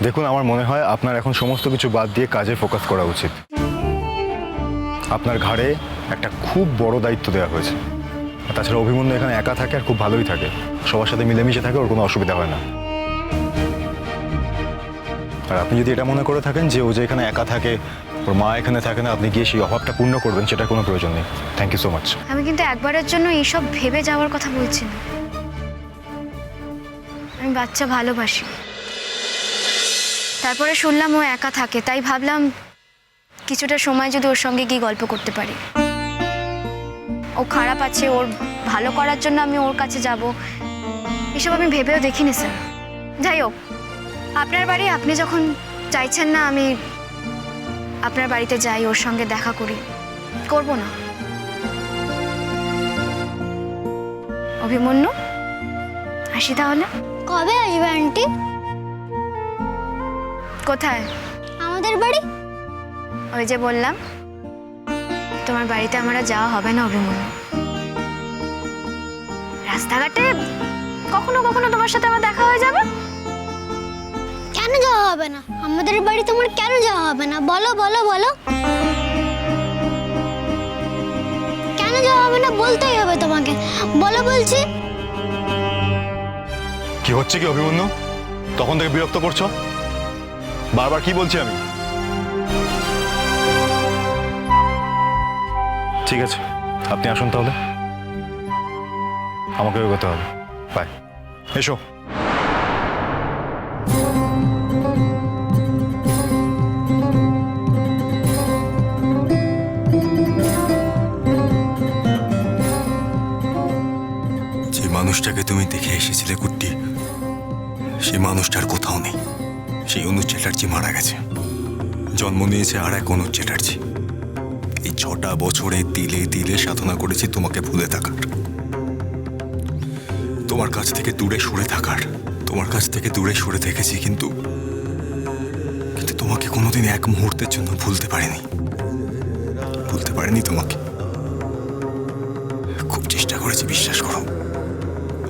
দেখুন, আমার মনে হয় আপনার এখন সমস্ত কিছু বাদ দিয়ে কাজে ফোকাস করা উচিত। আপনার ঘাড়ে একটা খুব বড় দায়িত্ব দেওয়া হয়েছে। তাছাড়া অভিমন্যু এখানে একা থাকে আর খুব ভালোই থাকে, সবার সাথে মিলেমিশে থাকে, ওর কোনো অসুবিধা হয় না। আর আপনি যদি এটা মনে করে থাকেন যে ও যে এখানে একা থাকে, ওর মা এখানে থাকে না, আপনি গিয়ে সেই অভাবটা পূর্ণ করবেন, সেটার কোনো প্রয়োজন নেই। Thank you so much. আমি কিন্তু একবারের জন্য এইসব ভেবে যাওয়ার কথা বলছি না। আমি বাচ্চা ভালোবাসি। তারপরে শুনলাম ও একা থাকে, তাই ভাবলাম কিছুটা সময় যদি ওর সঙ্গে গিয়ে গল্প করতে পারি। ও খারাপ আছে, ওর ভালো করার জন্য আমি ওর কাছে যাব, এসব আমি ভেবেও দেখিনি স্যার। যাই হোক, আপনার বাড়ি, আপনি যখন চাইছেন না আমি আপনার বাড়িতে যাই, ওর সঙ্গে দেখা করি, করব না? অভিমন্যু, আসি তাহলে। কবে আসবে আন্টি? কোথায়? আমাদের বাড়ি। ওই যে বললাম, তোমার বাড়িতে আমরা যাওয়া হবে না অভিমন্যু। রাস্তাঘাটে কখনো কখনো তোমার সাথে আমার দেখা হয়ে যাবে। কেন যাওয়া হবে না? আমাদের বাড়ি তোমার কেন যাওয়া হবে না? বলো বলো বলো, কেন যাওয়া হবে না বলতেই হবে তোমাকে। বলো বলছি। কি হচ্ছে কি অভিমন্যু? তখন থেকে বিরক্ত করছো, বারবার কি বলছি আমি? ঠিক আছে, আপনি আসুন তাহলে, আমাকে এগোতে হবে। বাই, এসো। যে মানুষটাকে তুমি দেখে এসেছিলে কুট্টি, সেই মানুষটার কোথাও নেই। সেই অনুজ চ্যাটার্জি মারা গেছে, জন্ম নিয়েছে আর এক অনুজ চ্যাটার্জি। এই 6টা বছরে তিলে তিলে সাধনা করেছি তোমাকে ভুলে থাকার, তোমার কাছ থেকে দূরে সরে থাকার। তোমার কাছ থেকে দূরে সরে থেকেছি, কিন্তু কিন্তু তোমাকে কোনোদিন এক মুহূর্তের জন্য ভুলতে পারিনি। ভুলতে পারিনি তোমাকে। খুব চেষ্টা করেছি, বিশ্বাস করো,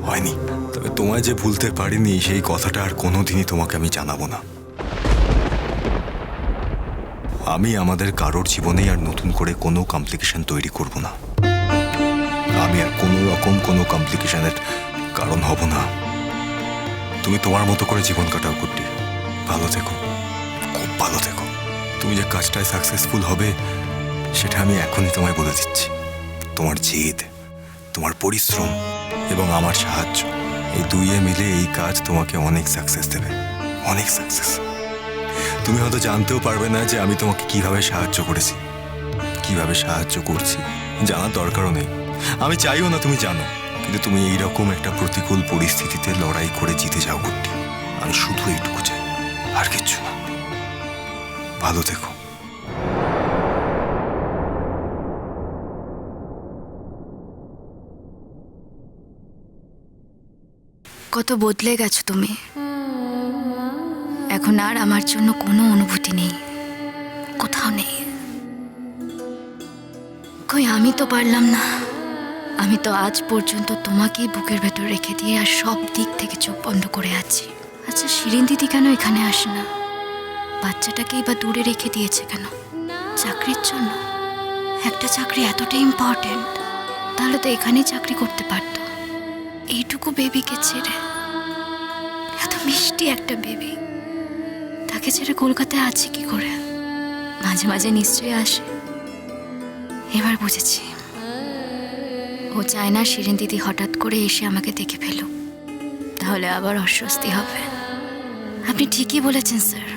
হয়নি। তবে তোমায় যে ভুলতে পারিনি সেই কথাটা আর কোনোদিনই তোমাকে আমি জানাবো না। আমি আমাদের কারোর জীবনেই আর নতুন করে কোনো কমপ্লিকেশন তৈরি করব না। আমি আর কোনো রকম কোনো কমপ্লিকেশনের কারণ হব না। তুমি তোমার মতো করে জীবন কাটাও কুট্টি, ভালো থেকো, খুব ভালো থেকো। তুমি যে কাজটায় সাকসেসফুল হবে সেটা আমি এখনই তোমায় বলে দিচ্ছি। তোমার জেদ, তোমার পরিশ্রম এবং আমার সাহায্য, এই দুইয়ে মিলে এই কাজ তোমাকে অনেক সাকসেস দেবে, অনেক সাকসেস। তুমি হয়তো জানতেও পারবে না যে আমি তোমাকে কিভাবে সাহায্য করেছি, কিভাবে সাহায্য করছি, জানার দরকারও নেই। আমি চাইও না তুমি জানো, কিন্তু তুমি এইরকম একটা প্রতিকূল পরিস্থিতিতে লড়াই করে জিতে যাও কুট্টি। আমি শুধু এইটুকু চাই, আর কিচ্ছু না। ভালো থেকো। কত বদলে গেছো তুমি। এখন আর আমার জন্য কোনো অনুভূতি নেই, কোথাও নেই। কই আমি তো পারলাম না। আমি তো আজ পর্যন্ত তোমাকেই বুকের ভেতর রেখে দিয়ে আর সব দিক থেকে চোখ বন্ধ করে আছি। আচ্ছা, শিরিন দিদি কেন এখানে আসে না? বাচ্চাটাকেই বা দূরে রেখে দিয়েছে কেন? চাকরির জন্য? একটা চাকরি এতটাই ইম্পর্টেন্ট, তাহলে তো এখানেই চাকরি করতে পারতো। এইটুকু বেবিকে ছেড়ে, এত মিষ্টি একটা বেবি, তাকে ছেড়ে কলকাতায় আছে কি করে? মাঝে মাঝে নিশ্চয়ই আসে। এবার বুঝেছি, ও চায় না শিরিন দিদি হঠাৎ করে এসে আমাকে দেখে ফেলুক, তাহলে আবার অস্বস্তি হবে। আপনি ঠিকই বলেছেন স্যার,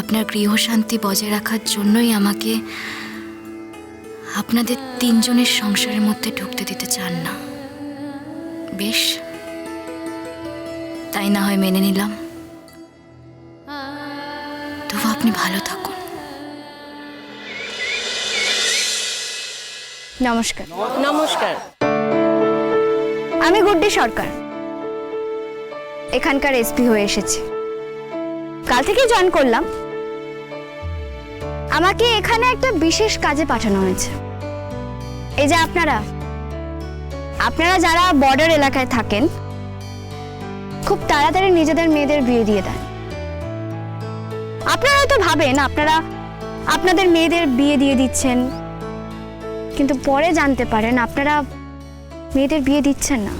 আপনার গৃহশান্তি বজায় রাখার জন্যই আমাকে আপনাদের 3 জনের সংসারের মধ্যে ঢুকতে দিতে চান না। বেশ, তাই না হয় মেনে নিলাম। তবু আপনি ভালো থাকুন। নমস্কার। নমস্কার। আমি গুড্ডি সরকার, এখানকার এসপি হয়ে এসেছি। কাল থেকে জয়েন করলাম। আমাকে এখানে একটা বিশেষ কাজে পাঠানো হয়েছে। এই যে আপনারা যারা বর্ডার এলাকায় থাকেন, খুব তাড়াতাড়ি নিজেদের মেয়েদের বিয়ে দিয়ে দেন। আপনারা হয়তো ভাবেন আপনারা আপনাদের মেয়েদের বিয়ে দিয়ে দিচ্ছেন, কিন্তু পরে জানতে পারেন আপনারা মেয়েদের বিয়ে দিচ্ছেন না,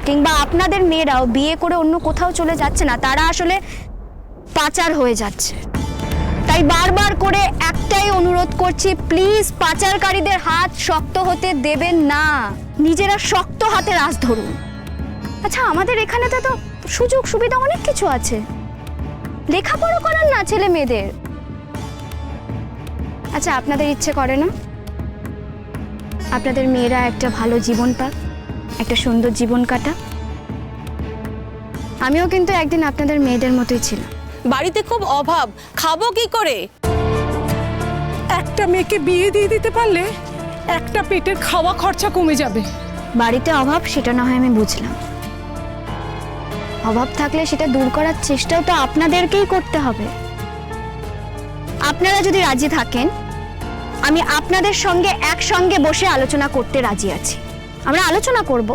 কিংবা আপনাদের মেয়েরাও বিয়ে করে অন্য কোথাও চলে যাচ্ছে না, তারা আসলে পাচার হয়ে যাচ্ছে। তাই বারবার করে একটাই অনুরোধ করছি, প্লিজ পাচারকারীদের হাত শক্ত হতে দেবেন না, নিজেরা শক্ত হাতে রাজ ধরুন। আচ্ছা, আমাদের এখানে তো সুযোগ সুবিধা অনেক কিছু আছে, লেখাপড়া করান না ছেলে মেয়েদের। আচ্ছা, আপনাদের ইচ্ছে করে না আপনাদের মেয়েরা একটা ভালো জীবন পাক, একটা সুন্দর জীবন কাটা? আমিও কিন্তু একদিন আপনাদের মেয়েদের মতোই ছিলাম। বাড়িতে খুব অভাব, খাবো কি করে? একটা মেয়েকে বিয়ে দিয়ে দিতে পারলে একটা পেটের খাওয়া খরচা কমে যাবে। বাড়িতে অভাব সেটা না হয় আমি বুঝলাম, অভাব থাকলে সেটা দূর করার চেষ্টাও তো আপনাদেরকেই করতে হবে। আপনারা যদি রাজি থাকেন, আমি আপনাদের সঙ্গে একসঙ্গে বসে আলোচনা করতে রাজি আছি। আমরা আলোচনা করব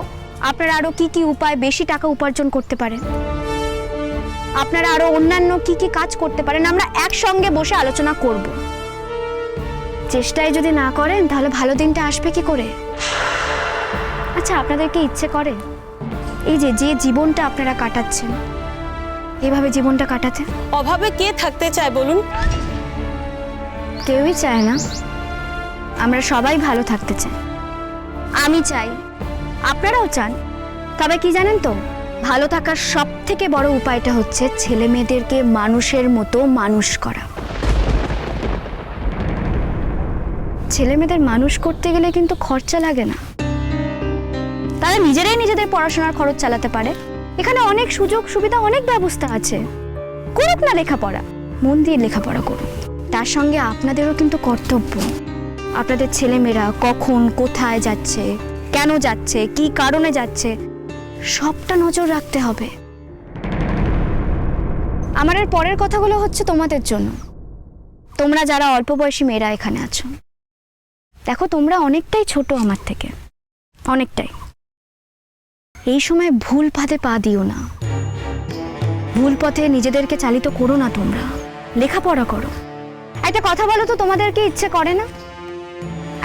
আপনারা আরো কি কি উপায় বেশি টাকা উপার্জন করতে পারেন, আপনারা আরো অন্যান্য কি কি কাজ করতে পারেন, আমরা একসঙ্গে বসে আলোচনা করব। চেষ্টাই যদি না করেন তাহলে ভালো দিনটা আসবে কি করে? আচ্ছা, আপনাদের কি ইচ্ছে করে এই যে জীবনটা আপনারা কাটাচ্ছেন, এভাবে জীবনটা কাটাতে? অভাবে কে থাকতে চায় বলুন? কেউই চায় না, আমরা সবাই ভালো থাকতে চাই। আমি চাই, আপনারাও চান। তবে কি জানেন তো, ভালো থাকার সব থেকে বড় উপায়টা হচ্ছে ছেলে মেয়েদেরকে মানুষের মতো মানুষ করা। ছেলে মেয়েদের মানুষ করতে গেলে কিন্তু খরচা লাগে না, তারা নিজেরাই নিজেদের পড়াশোনার খরচ চালাতে পারে। এখানে অনেক সুযোগ সুবিধা, অনেক ব্যবস্থা আছে। করুক না লেখাপড়া, মন দিয়ে লেখাপড়া করুন। তার সঙ্গে আপনাদেরও কিন্তু কর্তব্য, আপনাদের ছেলেমেয়েরা কখন কোথায় যাচ্ছে, কেন যাচ্ছে, কি কারণে যাচ্ছে, সবটা নজর রাখতে হবে। আমার এর পরের কথাগুলো হচ্ছে তোমাদের জন্য, তোমরা যারা অল্প বয়সী মেয়েরা এখানে আছো। দেখো, তোমরা অনেকটাই ছোট আমার থেকে, অনেকটাই। এই সময় ভুল পথে পা দিও না, ভুল পথে নিজেদেরকে চালিত করো না। তোমরা লেখাপড়া করো। একটা কথা বলো তো, তোমাদেরকে ইচ্ছে করে না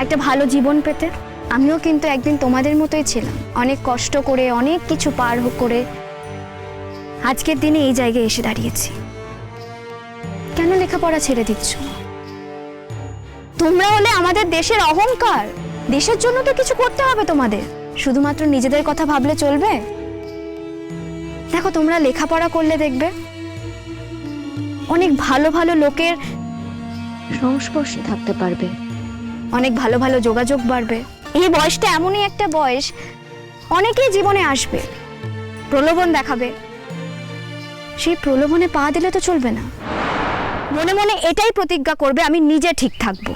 একটা ভালো জীবন পেতে? আমিও কিন্তু একদিন তোমাদের মতোই ছিলাম, অনেক কষ্ট করে, অনেক কিছু পার করে আজকের দিনে এই জায়গায় এসে দাঁড়িয়েছি। কেন লেখাপড়া ছেড়ে দিচ্ছ? তোমরা হলে আমাদের দেশের অহংকার, দেশের জন্য তো কিছু করতে হবে তোমাদের, শুধুমাত্র নিজেদের কথা ভাবলে চলবে? দেখো, তোমরা লেখাপড়া করলে দেখবে অনেক ভালো ভালো লোকের সংস্পর্শে থাকতে পারবে, অনেক ভালো ভালো যোগাযোগ বাড়বে। এই বয়সটা এমনই একটা বয়স, অনেকেই জীবনে আসবে, প্রলোভন দেখাবে, সেই প্রলোভনে পা দিলে তো চলবে না। মনে মনে এটাই প্রতিজ্ঞা করবে, আমি নিজে ঠিক থাকবো।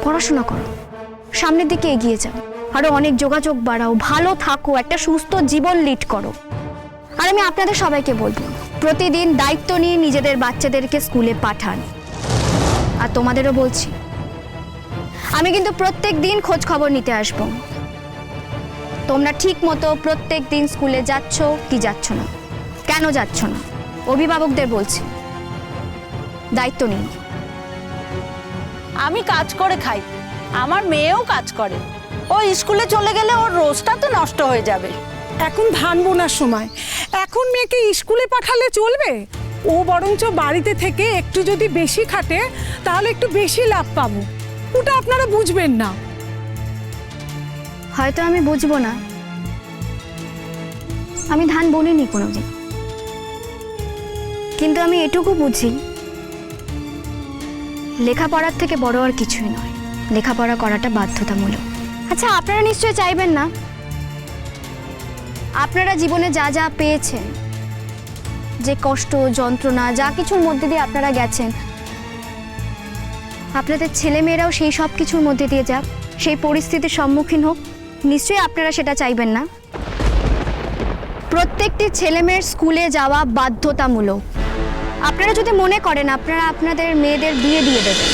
পড়াশোনা করো, সামনের দিকে এগিয়ে যাও, আরো অনেক যোগাযোগ বাড়াও, ভালো থাকো, একটা সুস্থ জীবন লিড করো। আর আমি আপনাদের সবাইকে বলবো, প্রতিদিন দায়িত্ব নিয়ে নিজেদের বাচ্চাদেরকে স্কুলে পাঠান। আর তোমাদেরও বলছি, আমি কিন্তু প্রত্যেক দিন খোঁজ খবর নিতে আসবো তোমরা ঠিক মতো প্রত্যেক দিন স্কুলে যাচ্ছ কি যাচ্ছ না, কেন যাচ্ছ না। অভিভাবকদের বলছি, দায়িত্ব নিন। আমি কাজ করে খাই, আমার মেয়েও কাজ করে। ও স্কুলে চলে গেলে ওর রোজটা তো নষ্ট হয়ে যাবে। এখন ধান বোনার সময়, এখন মেয়েকে স্কুলে পাঠালে চলবে? ও বরঞ্চ বাড়িতে থেকে একটু যদি বেশি খাটে তাহলে একটু বেশি লাভ পাবো, ওটা আপনারা বুঝবেন না। হয়তো আমি বুঝবো না, আমি ধান বলিনি কোনোদিন, কিন্তু আমি এটুকু বুঝি, লেখাপড়ার থেকে বড় আর কিছুই নয়, লেখাপড়া করাটা বাধ্যতামূলক। আচ্ছা, আপনারা নিশ্চয়ই চাইবেন না আপনারা জীবনে যা যা পেয়েছেন, যে কষ্ট যন্ত্রণা যা কিছুর মধ্যে দিয়ে আপনারা গেছেন, আপনাদের ছেলেমেয়েরাও সেই সব কিছুর মধ্যে দিয়ে যাক, সেই পরিস্থিতির সম্মুখীন হোক? নিশ্চয়ই আপনারা সেটা চাইবেন না। প্রত্যেকটি ছেলেমেয়ের স্কুলে যাওয়া বাধ্যতামূলক। আপনারা যদি মনে করেন আপনারা আপনাদের মেয়েদের বিয়ে দিয়ে দেবেন,